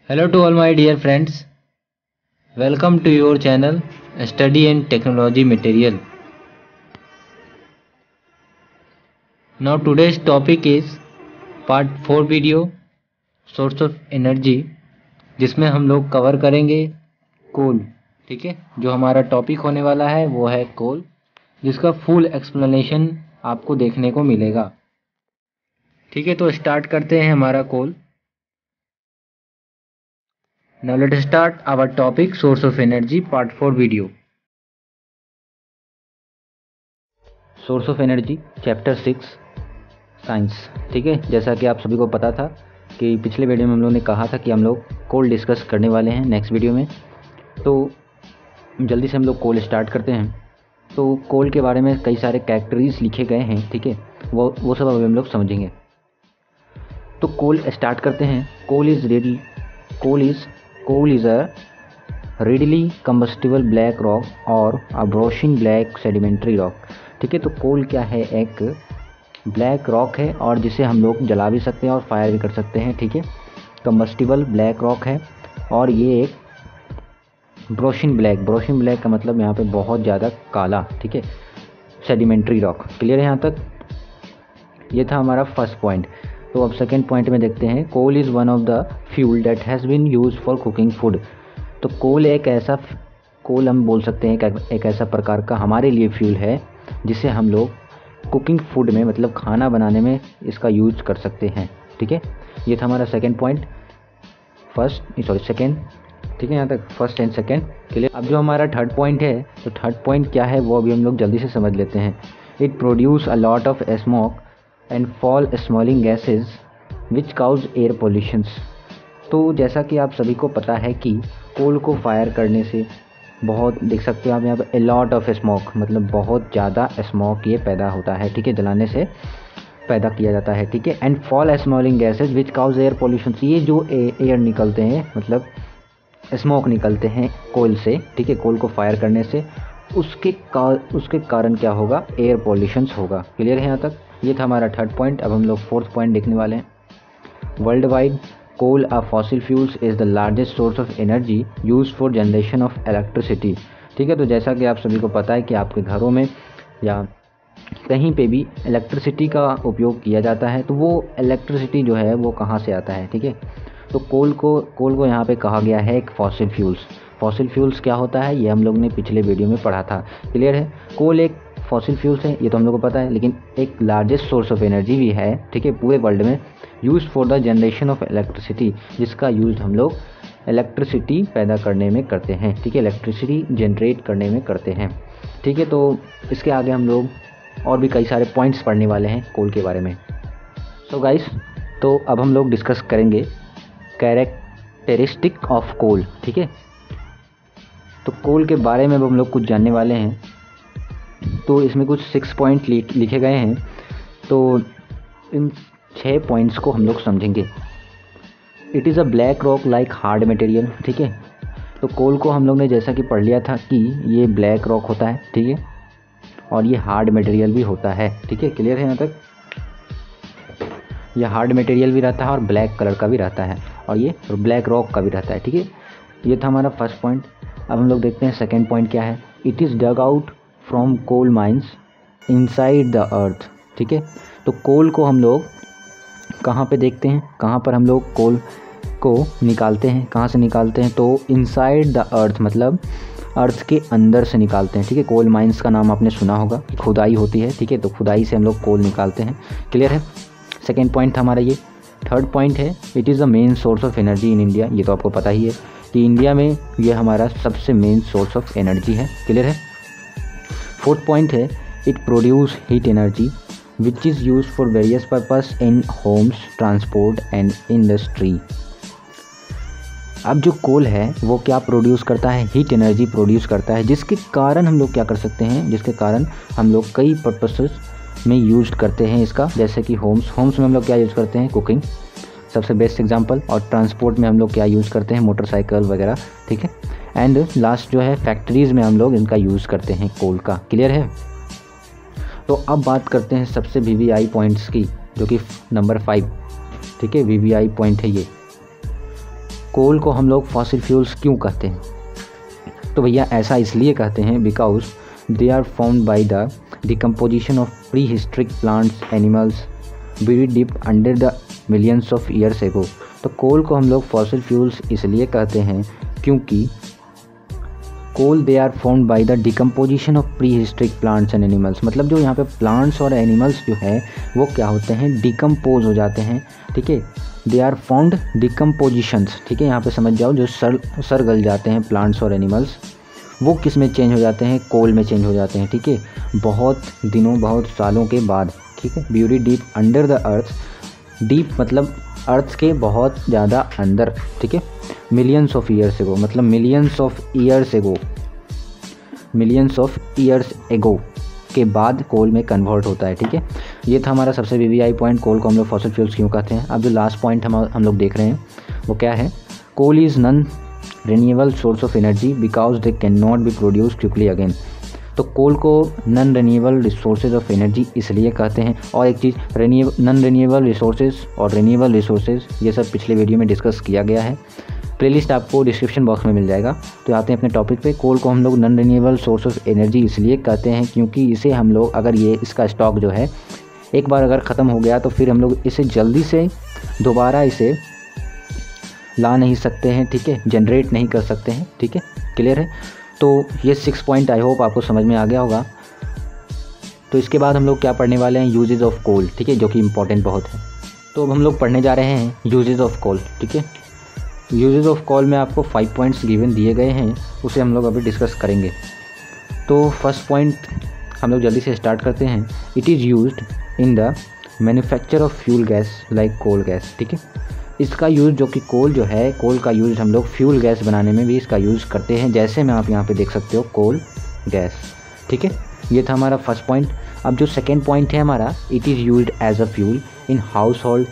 Hello to all my dear friends. Welcome to your channel Study and Technology Material. Now today's topic is part 4 video Source of Energy, जिसमें हम लोग cover करेंगे कोल। ठीक है, जो हमारा टॉपिक होने वाला है वो है कोल, जिसका फुल एक्सप्लेनेशन आपको देखने को मिलेगा। ठीक है, तो स्टार्ट करते हैं हमारा कोल। Now let us start our topic Source of Energy part 4 video. Source of Energy chapter 6 science. ठीक है, जैसा कि आप सभी को पता था कि पिछले वीडियो में हम लोग ने कहा था कि हम लोग कोल डिस्कस करने वाले हैं नेक्स्ट वीडियो में, तो जल्दी से हम लोग कोल स्टार्ट करते हैं। तो कोल के बारे में कई सारे कैरेक्टरीज लिखे गए हैं, ठीक है, वो सब अभी हम लोग समझेंगे। तो कोल स्टार्ट करते हैं। Coal is a readily combustible black rock और a browning black sedimentary rock। ठीक है, तो कोल क्या है? एक ब्लैक रॉक है और जिसे हम लोग जला भी सकते हैं और फायर भी कर सकते हैं। ठीक है, कंबस्टिबल ब्लैक रॉक है और ये एक ब्रोशिन ब्लैक का मतलब यहाँ पे बहुत ज़्यादा काला। ठीक है, सेडिमेंट्री रॉक। क्लियर है यहाँ तक? ये था हमारा फर्स्ट पॉइंट। तो अब सेकेंड पॉइंट में देखते हैं। Coal is one of the fuel that has been use for cooking food. तो कोल हम बोल सकते हैं एक ऐसा प्रकार का हमारे लिए फ्यूल है जिसे हम लोग कुकिंग फूड में, मतलब खाना बनाने में इसका यूज कर सकते हैं। ठीक है, ये था हमारा सेकेंड। ठीक है, यहाँ तक फर्स्ट एंड सेकेंड क्लियर। अब जो हमारा थर्ड पॉइंट है, तो थर्ड पॉइंट क्या है वो अभी हम लोग जल्दी से समझ लेते हैं। It produce a lot of smoke and foul smelling gases which cause air pollutions. तो जैसा कि आप सभी को पता है कि कोल को फायर करने से बहुत, देख सकते हो आप यहाँ पे, ए लॉट ऑफ स्मोक मतलब बहुत ज़्यादा स्मोक ये पैदा होता है। ठीक है, जलाने से पैदा किया जाता है। ठीक है, and foul smelling gases which cause air pollutions. ये जो एयर निकलते हैं, मतलब स्मोक निकलते हैं कोल से, ठीक है, कोल को फायर करने से, उसके कारण क्या होगा? एयर पोल्यूशंस होगा। क्लियर है यहाँ तक? ये था हमारा थर्ड पॉइंट। अब हम लोग फोर्थ पॉइंट देखने वाले हैं। World wide coal a fossil fuels is the largest source of energy use for generation of electricity. ठीक है, तो जैसा कि आप सभी को पता है कि आपके घरों में या कहीं पे भी इलेक्ट्रिसिटी का उपयोग किया जाता है, तो वो इलेक्ट्रिसिटी जो है वो कहाँ से आता है? ठीक है, तो कोल को यहाँ पे कहा गया है एक फॉसिल फ्यूल्स। फॉसिल फ्यूल्स क्या होता है ये हम लोग ने पिछले वीडियो में पढ़ा था। क्लियर है? कोल एक फॉसिल फ्यूल्स है, ये तो हम लोग को पता है, लेकिन एक लार्जेस्ट सोर्स ऑफ एनर्जी भी है। ठीक है, पूरे वर्ल्ड में use for the generation of electricity, जिसका यूज हम लोग इलेक्ट्रिसिटी पैदा करने में करते हैं। ठीक है, इलेक्ट्रिसिटी जनरेट करने में करते हैं। ठीक है, तो इसके आगे हम लोग और भी कई सारे पॉइंट्स पढ़ने वाले हैं कोल के बारे में। सो गाइस, तो अब हम लोग डिस्कस करेंगे कैरेक्टरिस्टिक ऑफ कोल। ठीक है, तो कोल के बारे में अब हम लोग कुछ जानने वाले हैं। तो इसमें कुछ 6 पॉइंट लिखे गए हैं, तो इन 6 पॉइंट्स को हम लोग समझेंगे। It is a black rock like hard material. ठीक है, तो कोल को हम लोग ने जैसा कि पढ़ लिया था कि ये ब्लैक रॉक होता है। ठीक है, और ये हार्ड मटेरियल भी होता है। ठीक है, क्लियर है यहाँ तक? ये हार्ड मटेरियल भी रहता है और ब्लैक कलर का भी रहता है, और ये ब्लैक रॉक का भी रहता है। ठीक है, ये था हमारा फर्स्ट पॉइंट। अब हम लोग देखते हैं सेकेंड पॉइंट क्या है। It is dug out from coal mines inside the earth. ठीक है, तो कोल को हम लोग कहाँ पे देखते हैं, कहाँ पर हम लोग कोल को निकालते हैं? कहाँ से निकालते हैं? तो इनसाइड द अर्थ मतलब अर्थ के अंदर से निकालते हैं। ठीक है, कोल माइंस का नाम आपने सुना होगा, खुदाई होती है। ठीक है, तो खुदाई से हम लोग कोल निकालते हैं। क्लियर है? सेकेंड पॉइंट था हमारा ये। थर्ड पॉइंट है it is the main source of energy in India. ये तो आपको पता ही है कि इंडिया में ये हमारा सबसे मेन सोर्स ऑफ एनर्जी है। क्लियर है? फोर्थ पॉइंट है it produce heat energy which is use for various purpose in Holmes, transport and industry. अब जो कोल है वो क्या प्रोड्यूस करता है? हीट एनर्जी प्रोड्यूस करता है, जिसके कारण हम लोग क्या कर सकते हैं, जिसके कारण हम लोग कई पर्पसेस में यूज करते हैं इसका। जैसे कि होम्स में हम लोग क्या यूज़ करते हैं? कुकिंग, सबसे बेस्ट एग्जांपल। और ट्रांसपोर्ट में हम लोग क्या यूज़ करते हैं? मोटरसाइकिल वगैरह। ठीक है, एंड लास्ट जो है फैक्ट्रीज़ में हम लोग इनका यूज़ करते हैं कोल का। क्लियर है? तो अब बात करते हैं सबसे VVI पॉइंट्स की, जो कि नंबर 5। ठीक है, VVI पॉइंट है ये। कोल को हम लोग फॉसिल फ्यूल्स क्यों कहते हैं? तो भैया ऐसा इसलिए कहते हैं because they are found by the decomposition of prehistoric plants animals buried deep under the millions of years ago। तो कोल को हम लोग फॉसिल फ्यूल्स इसलिए कहते हैं क्योंकि coal they are found by the decomposition of prehistoric plants and animals, मतलब जो यहाँ पे प्लांट्स और एनिमल्स जो है वो क्या होते हैं, डिकम्पोज हो जाते हैं। ठीक है, दे आर फाउंड डिकम्पोजिशंस। ठीक है, यहाँ पे समझ जाओ, जो सर गल जाते हैं प्लांट्स और एनिमल्स वो किस में चेंज हो जाते हैं, कोल में चेंज हो जाते हैं। ठीक है, बहुत दिनों बहुत सालों के बाद। ठीक है, bury deep under the earth, deep मतलब अर्थ के बहुत ज़्यादा अंदर। ठीक है, मिलियंस ऑफ ईयर्स एगो मतलब मिलियंस ऑफ ईयर्स एगो के बाद कोल में कन्वर्ट होता है। ठीक है, ये था हमारा सबसे वीवीआई पॉइंट, कोल को हम लोग फॉसिल फ्यूल्स क्यों कहते हैं। अब जो लास्ट पॉइंट हम लोग देख रहे हैं वो क्या है, coal is non renewable source of energy because they can not be produce quickly again. तो कोल को non renewable resources of energy इसलिए कहते हैं। और एक चीज़, नॉन रिन्यूएबल रिसोर्सेज और रिन्यूएबल रिसोर्सेज ये सब पिछले वीडियो में डिस्कस किया गया है, प्लेलिस्ट आपको डिस्क्रिप्शन बॉक्स में मिल जाएगा। तो आते हैं अपने टॉपिक पे। कोल को हम लोग non renewable source of energy इसलिए कहते हैं क्योंकि इसे हम लोग अगर इसका स्टॉक जो है एक बार अगर ख़त्म हो गया तो फिर हम लोग इसे जल्दी से दोबारा इसे ला नहीं सकते हैं। ठीक है, जनरेट नहीं कर सकते हैं। ठीक है, क्लियर है। तो ये 6 पॉइंट आई होप आपको समझ में आ गया होगा। तो इसके बाद हम लोग क्या पढ़ने वाले हैं, यूजेज ऑफ कोल। ठीक है, जो कि इम्पोर्टेंट बहुत है। तो अब हम लोग पढ़ने जा रहे हैं यूजेज ऑफ कोल। ठीक है, यूजेज ऑफ कोल में आपको 5 पॉइंट्स गिवन दिए गए हैं, उसे हम लोग अभी डिस्कस करेंगे। तो फर्स्ट पॉइंट हम लोग जल्दी से स्टार्ट करते हैं। It is used in the manufacture of fuel gas like coal gas. ठीक है, इसका यूज़ जो कि कोल जो है, कोल का यूज़ हम लोग फ्यूल गैस बनाने में भी इसका यूज़ करते हैं, जैसे में आप यहाँ पे देख सकते हो कोल गैस। ठीक है, ये था हमारा फर्स्ट पॉइंट। अब जो सेकेंड पॉइंट है हमारा, it is used as a fuel in household,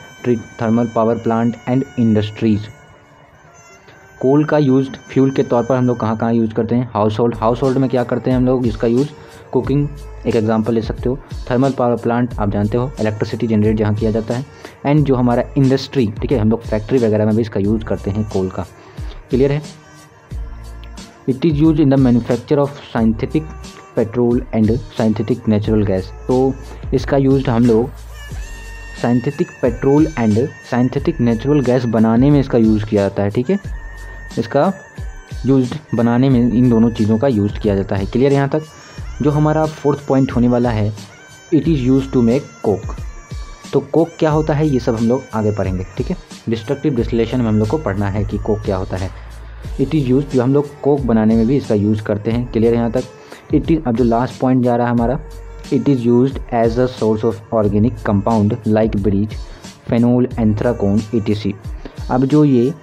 thermal power plant and industries. Coal का यूज़ फ्यूल के तौर पर हम लोग कहाँ यूज़ करते हैं, हाउस होल्ड में क्या करते हैं हम लोग इसका यूज़, कुकिंग एक एग्जांपल ले सकते हो। थर्मल पावर प्लांट आप जानते हो, इलेक्ट्रिसिटी जनरेट जहाँ किया जाता है। एंड जो हमारा इंडस्ट्री, ठीक है, हम लोग फैक्ट्री वगैरह में भी इसका यूज़ करते हैं कोल का। क्लियर है। It is use in the manufacture of synthetic petrol and synthetic natural gas. तो इसका यूज हम लोग synthetic petrol and synthetic natural gas बनाने में इसका यूज़ किया जाता है। ठीक है, इसका यूज बनाने में इन दोनों चीज़ों का यूज़ किया जाता है। क्लियर यहाँ तक। जो हमारा फोर्थ पॉइंट होने वाला है, it is use to make coke. तो कोक क्या होता है ये सब हम लोग आगे पढ़ेंगे। ठीक है, डिस्ट्रक्टिव डिस्टिलेशन में हम लोग को पढ़ना है कि कोक क्या होता है। इट इज़ यूज, जो हम लोग कोक बनाने में भी इसका यूज़ करते हैं। क्लियर यहाँ तक। इट इज़, अब जो लास्ट पॉइंट जा रहा है हमारा, it is use as a source of organic compound like bleach, phenol, anthracene etc। अब जो ये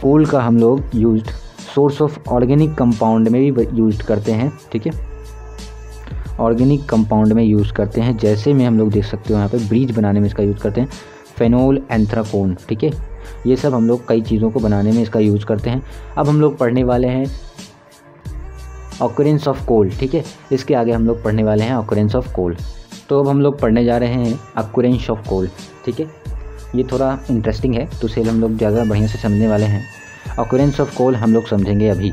कोल का हम लोग use source of organic compound में भी यूज करते हैं। ठीक है, ऑर्गेनिक कंपाउंड में यूज़ करते हैं, जैसे में हम लोग देख सकते हो यहाँ पे ब्लीच बनाने में इसका यूज़ करते हैं, फेनोल, एंथ्राकोन। ठीक है, ये सब हम लोग कई चीज़ों को बनाने में इसका यूज़ करते हैं। अब हम लोग पढ़ने वाले हैं ऑकरेंस ऑफ कोल। ठीक है, इसके आगे हम लोग पढ़ने वाले हैं ऑकरेंस ऑफ कोल। तो अब हम लोग पढ़ने जा रहे हैं ऑकरेंस ऑफ कोल। ठीक है, ये थोड़ा इंटरेस्टिंग है तो इसे हम लोग ज़्यादा बढ़िया से समझने वाले हैं। ऑकरेंस ऑफ कोल हम लोग समझेंगे अभी।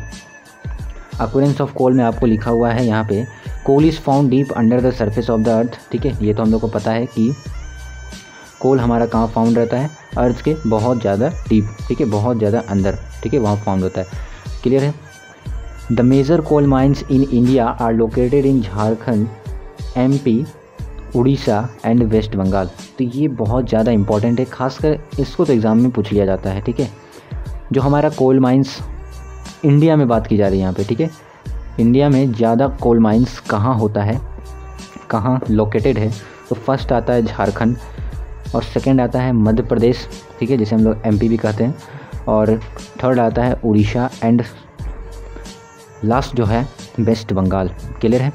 ऑकरेंस ऑफ कोल में आपको लिखा हुआ है यहाँ पे, coal is found deep under the surface of the earth. ठीक है, ये तो हम लोग को पता है कि कोल हमारा कहाँ फाउंड रहता है, अर्थ के बहुत ज़्यादा डीप। ठीक है, बहुत ज़्यादा अंदर। ठीक है, वहाँ फाउंड होता है। क्लियर है। The major coal mines in India are located in Jharkhand, MP, Orissa and West Bengal. तो ये बहुत ज़्यादा इंपॉर्टेंट है, खासकर इसको तो एग्ज़ाम में पूछ लिया जाता है। ठीक है, जो हमारा कोल माइंस इंडिया में बात की जा रही है यहाँ पे। ठीक है, इंडिया में ज़्यादा कोल माइंस कहाँ होता है, कहाँ लोकेटेड है, तो फर्स्ट आता है झारखंड और सेकंड आता है मध्य प्रदेश। ठीक है, जिसे हम लोग MP भी कहते हैं, और थर्ड आता है उड़ीसा एंड लास्ट जो है वेस्ट बंगाल। क्लियर है।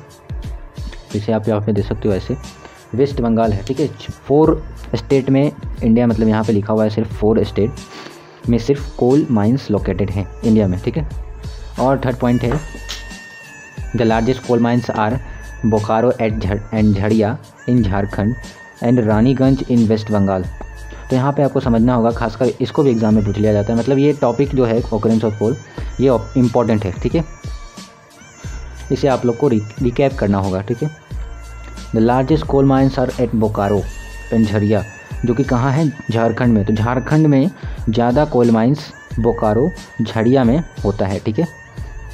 इसे आप यहाँ पे देख सकते हो, ऐसे वेस्ट बंगाल है। ठीक है, 4 स्टेट में इंडिया, मतलब यहाँ पे लिखा हुआ है सिर्फ 4 स्टेट में सिर्फ कोल माइंस लोकेटेड हैं इंडिया में। ठीक है, और थर्ड पॉइंट है, the largest coal mines are Bokaro and Jharia in Jharkhand and Raniganj in West Bengal. तो यहाँ पे आपको समझना होगा, खासकर इसको भी एग्जाम में पूछ लिया जाता है, मतलब ये टॉपिक जो है ऑकरेंस ऑफ कोल ये इम्पॉर्टेंट है, ठीक है, इसे आप लोग को रिकैप करना होगा, ठीक है। The largest coal mines are at Bokaro and Jharia, जो कि कहाँ है, झारखंड में। तो झारखंड में ज़्यादा कोल माइंस बोकारो झरिया में होता है, ठीक है।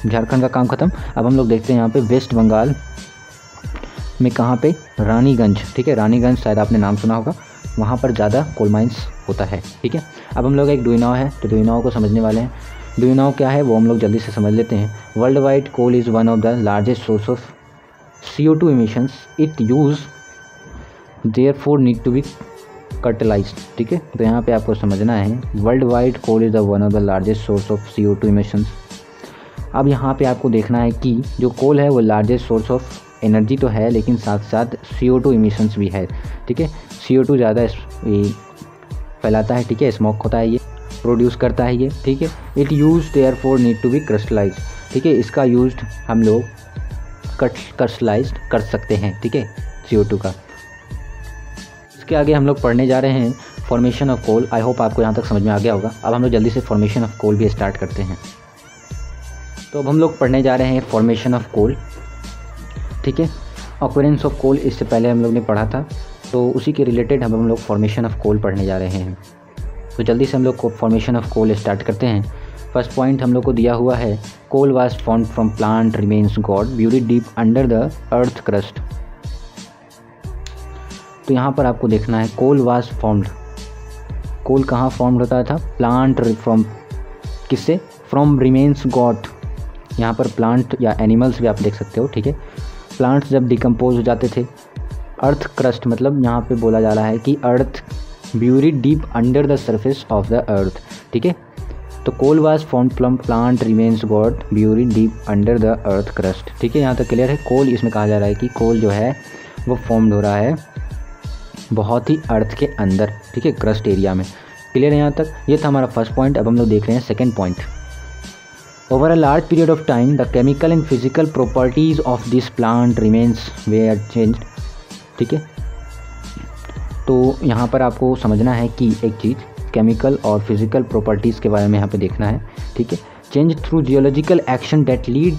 झारखंड का काम ख़त्म। अब हम लोग देखते हैं यहाँ पे वेस्ट बंगाल में कहाँ पे, रानीगंज, ठीक है, रानीगंज शायद आपने नाम सुना होगा, वहाँ पर ज़्यादा कोल माइंस होता है, ठीक है। अब हम लोग एक डू यू नो है, तो डू यू नो को समझने वाले हैं। डू यू नो क्या है वो हम लोग जल्दी से समझ लेते हैं। World wide coal is one of the largest source of CO2 emissions. It use therefore need to be catalyzed, ठीक है। तो यहाँ पे आपको समझना है world wide coal is the one of the largest source of CO2 emissions। अब यहाँ पे आपको देखना है कि जो कोल है वो लार्जेस्ट सोर्स ऑफ एनर्जी तो है, लेकिन साथ साथ CO2 emissions भी है, ठीक है। CO2 ज़्यादा फैलाता है, ठीक है, स्मोक होता है, ये प्रोड्यूस करता है ये, ठीक है। It use therefore need to be crystallize, ठीक है, इसका यूज हम लोग क्रिस्टलाइज कर सकते हैं, ठीक है, CO2 का। इसके आगे हम लोग पढ़ने जा रहे हैं formation of coal. I hope आपको यहाँ तक समझ में आ गया होगा। अब हम लोग जल्दी से फॉर्मेशन ऑफ कोल भी स्टार्ट करते हैं। तो अब हम लोग पढ़ने जा रहे हैं फॉर्मेशन ऑफ कोल, ठीक है। ऑकरेंस ऑफ कोल इससे पहले हम लोग ने पढ़ा था, तो उसी के रिलेटेड हम लोग फॉर्मेशन ऑफ कोल पढ़ने जा रहे हैं। तो जल्दी से हम लोग फॉर्मेशन ऑफ कोल स्टार्ट करते हैं। फर्स्ट पॉइंट हम लोग को दिया हुआ है, coal was formed from plant remains got buried deep under the earth crust. तो यहाँ पर आपको देखना है कोल वाज फॉर्म्ड, कोल कहाँ फॉर्म्ड होता था, प्लांट फ्रॉम, किससे, फ्रॉम रिमेन्स गॉड। यहाँ पर प्लांट या एनिमल्स भी आप देख सकते हो, ठीक है। प्लांट्स जब डिकम्पोज हो जाते थे, अर्थ क्रस्ट मतलब यहाँ पे बोला जा रहा है कि earth buried deep under the surface of the earth, ठीक है। तो coal was formed from plant remains got buried deep under the earth crust, ठीक है। यहाँ तक क्लियर है। कोल इसमें कहा जा रहा है कि कोल जो है वो फॉर्म्ड हो रहा है बहुत ही अर्थ के अंदर, ठीक है, क्रस्ट एरिया में। क्लियर है यहाँ तक। ये था हमारा फर्स्ट पॉइंट। अब हम लोग देख रहे हैं second point. Over a large period of time the chemical and physical properties of this plant remains were changed, ठीक है। तो यहाँ पर आपको समझना है कि एक चीज़, केमिकल और फिजिकल प्रॉपर्टीज़ के बारे में यहाँ पे देखना है, ठीक है। Change through geological action that lead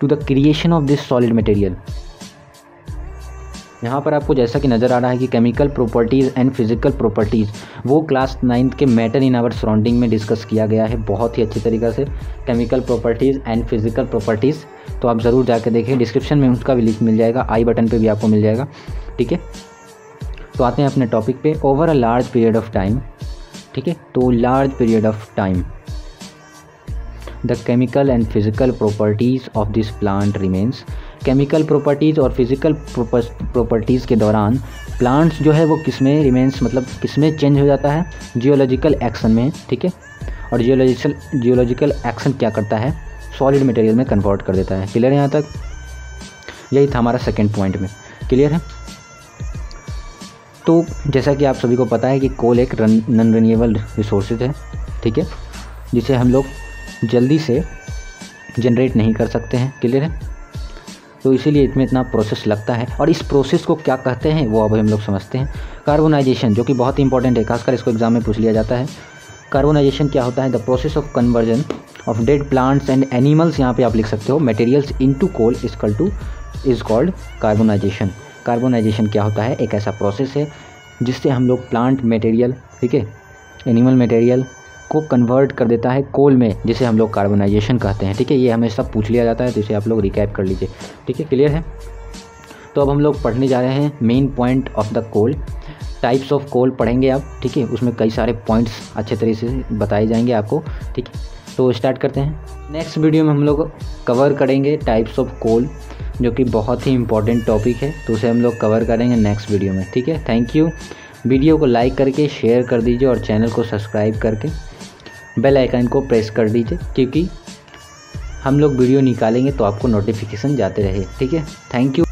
to the creation of this solid material. यहाँ पर आपको जैसा कि नज़र आ रहा है कि chemical properties and physical properties वो क्लास 9th के मैटर इन आवर सराउंडिंग में डिस्कस किया गया है बहुत ही अच्छी तरीक़े से, chemical properties and physical properties. तो आप ज़रूर जाकर देखें, डिस्क्रिप्शन में उसका भी लिंक मिल जाएगा, आई बटन पे भी आपको मिल जाएगा, ठीक है। तो आते हैं अपने टॉपिक पे, over a large period of time, ठीक है। तो large period of time the chemical and physical properties of this plant remains. Chemical properties और फिजिकल प्रॉपर्टीज़ के दौरान प्लांट्स जो है वो किस में रिमेन्स, मतलब किस में चेंज हो जाता है, जियोलॉजिकल एक्शन में, ठीक है। और जियोलॉजिकल एक्शन क्या करता है, सॉलिड मटेरियल में कन्वर्ट कर देता है। क्लियर है यहाँ तक। यही था हमारा सेकेंड पॉइंट में। क्लियर है। तो जैसा कि आप सभी को पता है कि कोल एक नॉन रिन्यूएबल रिसोर्सेज है, ठीक है, जिसे हम लोग जल्दी से जनरेट नहीं कर सकते हैं। क्लियर है। तो इसीलिए इसमें इतना प्रोसेस लगता है, और इस प्रोसेस को क्या कहते हैं वो अब हम लोग समझते हैं। कार्बोनाइजेशन, जो कि बहुत ही इंपॉर्टेंट है, खासकर इसको एग्जाम में पूछ लिया जाता है। कार्बोनाइजेशन क्या होता है, the process of conversion of dead plants and animals, यहाँ पे आप लिख सकते हो, materials into coal is called carbonisation. Carbonisation क्या होता है, एक ऐसा प्रोसेस है जिससे हम लोग प्लांट मटेरियल, ठीक है, एनिमल मटेरियल को कन्वर्ट कर देता है कोल में, जिसे हम लोग कार्बोनाइजेशन कहते हैं, ठीक है। ये हमेशा पूछ लिया जाता है, तो इसे आप लोग रिकैप कर लीजिए, ठीक है। क्लियर है। तो अब हम लोग पढ़ने जा रहे हैं main point of the coal, types of coal पढ़ेंगे आप, ठीक है। उसमें कई सारे पॉइंट्स अच्छे तरीके से बताए जाएंगे आपको, ठीक है। तो स्टार्ट करते हैं। नेक्स्ट वीडियो में हम लोग कवर करेंगे टाइप्स ऑफ कोल, जो कि बहुत ही इंपॉर्टेंट टॉपिक है, तो उसे हम लोग कवर करेंगे नेक्स्ट वीडियो में, ठीक है। Thank you. वीडियो को लाइक करके शेयर कर दीजिए और चैनल को सब्सक्राइब करके बेल आइकन को प्रेस कर दीजिए, क्योंकि हम लोग वीडियो निकालेंगे तो आपको नोटिफिकेशन जाते रहे, ठीक है। Thank you.